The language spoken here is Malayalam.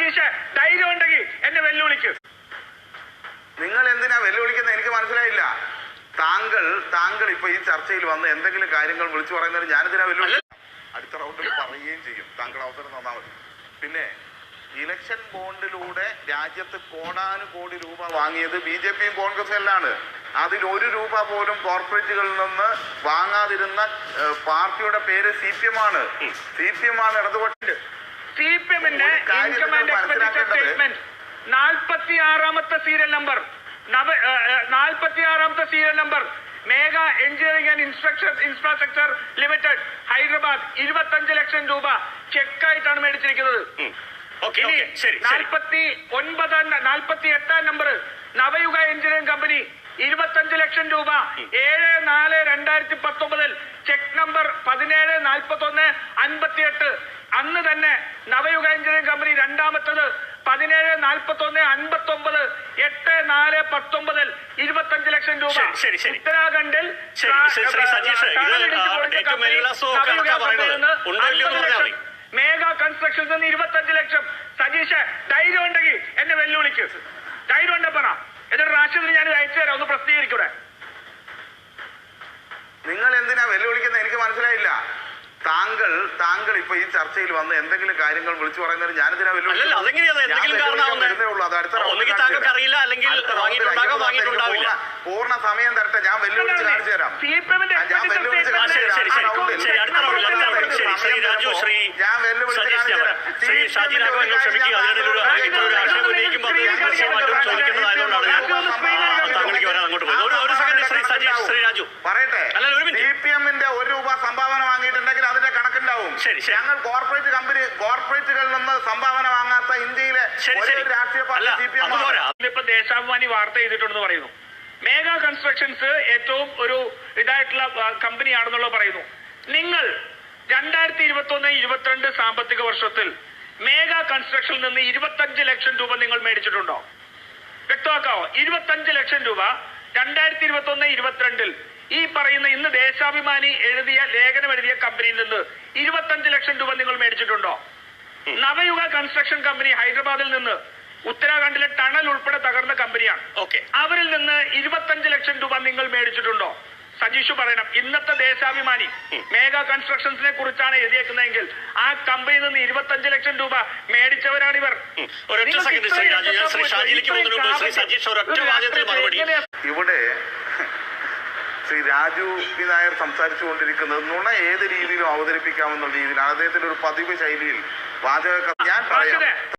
സതീഷ് ധൈര്യം ഉണ്ടെങ്കിൽ എന്നെ വെല്ലുവിളിക്ക്. നിങ്ങൾ എന്തിനാ വെല്ലുവിളിക്കുന്നത് എനിക്ക് മനസ്സിലായില്ല. താങ്കൾ ഇപ്പൊ ഈ ചർച്ചയിൽ വന്ന് എന്തെങ്കിലും കാര്യങ്ങൾ വിളിച്ചു പറയുന്നത് ഞാനിതിനാ വെല്ലുവിളി. അടുത്ത റൗണ്ടിൽ പറയുകയും ചെയ്യും. താങ്കൾ അവസരം തന്നാൽ മതി. പിന്നെ ഇലക്ഷൻ ബോണ്ടിലൂടെ രാജ്യത്ത് കോടാനുകോടി രൂപ വാങ്ങിയത് BJPയും കോൺഗ്രസുമെല്ലാണ്. അതിൽ 1 രൂപ പോലും കോർപ്പറേറ്റുകളിൽ നിന്ന് വാങ്ങാതിരുന്ന പാർട്ടിയുടെ പേര് CPM ആണ്. CPM ആണ് ഇടതുപക്ഷ. CPMന്റെ ഇൻകം ആൻഡ് എക്സ്പെൻഡിച്ചർ സ്റ്റേറ്റ്മെന്റ് 46ാമത്തെ സീരിയൽ നമ്പർ 46ാമത്തെ serial number Megha engineering and infrastructure limited Hyderabad 25 ലക്ഷം രൂപ ചെക്കായിട്ടാണ് മേടിച്ചിരിക്കുന്നത്. 48ാം നമ്പർ നവയുഗ എഞ്ചിനീയറിംഗ് കമ്പനി 25 ലക്ഷം രൂപ 7/4/2019 ചെക്ക് നമ്പർ 174158. അന്ന് തന്നെ നവയുഗ എഞ്ചിനീയറിംഗ് കമ്പനി രണ്ടാമത്തത് 174159 8/4/19 25 ലക്ഷം രൂപ. ഉത്തരാഖണ്ഡിൽ മേഘ കൺസ്ട്രക്ഷൻസ് 25 ലക്ഷം. സതീഷ് ധൈര്യം ഉണ്ടെങ്കിൽ എന്നെ വെല്ലുവിളിക്ക്. ധൈര്യം ഉണ്ടെ പറ. എന്നിട്ട് റാഷിദിന് ഞാൻ അയച്ചു തരാം, ഒന്ന് പ്രസിദ്ധീകരിക്കൂടെ? നിങ്ങൾ എന്തിനാ വെല്ലുവിളിക്കുന്നത് എനിക്ക് മനസ്സിലായില്ല. താങ്കൾ ഇപ്പൊ ഈ ചർച്ചയിൽ വന്ന് എന്തെങ്കിലും കാര്യങ്ങൾ വിളിച്ചു പറയുന്നത് ഞാനിതിനാ വെല്ലുവിളി. പൂർണ്ണ സമയം തരട്ടെ. ഞാൻ വെല്ലുവിളിച്ച് കാണിച്ചു തരാം. പറയട്ടെ. CPMന്റെ 1 രൂപ സംഭാവന വാങ്ങിയിട്ടുണ്ടെങ്കിൽ അതിന്റെ കണക്കുണ്ടാവും. ഞങ്ങൾ കോർപ്പറേറ്റുകളിൽ നിന്ന് സംഭാവന വാങ്ങാത്ത ഇന്ത്യയിലെ രാഷ്ട്രീയ പാർട്ടി CPM. ഇപ്പൊ ദേശാഭിമാനി വാർത്ത ചെയ്തിട്ടുണ്ടെന്ന് പറയുന്നു. മേഘ കൺസ്ട്രക്ഷൻസ് ഏറ്റവും ഒരു ഇതായിട്ടുള്ള കമ്പനിയാണെന്നുള്ളത് പറയുന്നു. നിങ്ങൾ 2021-22 സാമ്പത്തിക വർഷത്തിൽ മേഘ കൺസ്ട്രക്ഷനിൽ നിന്ന് 25 ലക്ഷം രൂപ നിങ്ങൾ മേടിച്ചിട്ടുണ്ടോ? വ്യക്തമാക്കാവോ? 25 ലക്ഷം രൂപ 2021-22 ഈ പറയുന്ന ഇന്ന് ദേശാഭിമാനി ലേഖനം എഴുതിയ കമ്പനിയിൽ നിന്ന് 25 ലക്ഷം രൂപ നിങ്ങൾ മേടിച്ചിട്ടുണ്ടോ? നവയുഗ കൺസ്ട്രക്ഷൻ കമ്പനി ഹൈദരാബാദിൽ നിന്ന് ഉത്തരാഖണ്ഡിലെ ടണൽ ഉൾപ്പെടെ തകർന്ന കമ്പനിയാണ്. അവരിൽ നിന്ന് 25 ലക്ഷം രൂപ നിങ്ങൾ മേടിച്ചിട്ടുണ്ടോ? സജീഷ് പറയണം. ഇന്നത്തെ ദേശാഭിമാനി മേഘ കൺസ്ട്രക്ഷൻസിനെ കുറിച്ചാണ് എഴുതിയേക്കുന്നതെങ്കിൽ ആ കമ്പനിയിൽ നിന്ന് 25 ലക്ഷം രൂപ മേടിച്ചവരാണിവർ. ഇവിടെ ശ്രീ രാജു പി നായർ സംസാരിച്ചുകൊണ്ടിരിക്കുന്നത് നുണ ഏത് രീതിയിലും അവതരിപ്പിക്കാമെന്നുള്ള രീതിയിലാണ്. അദ്ദേഹത്തിന്റെ ഒരു പതിവ് ശൈലിയിൽ വാചക ഞാൻ പറയാം.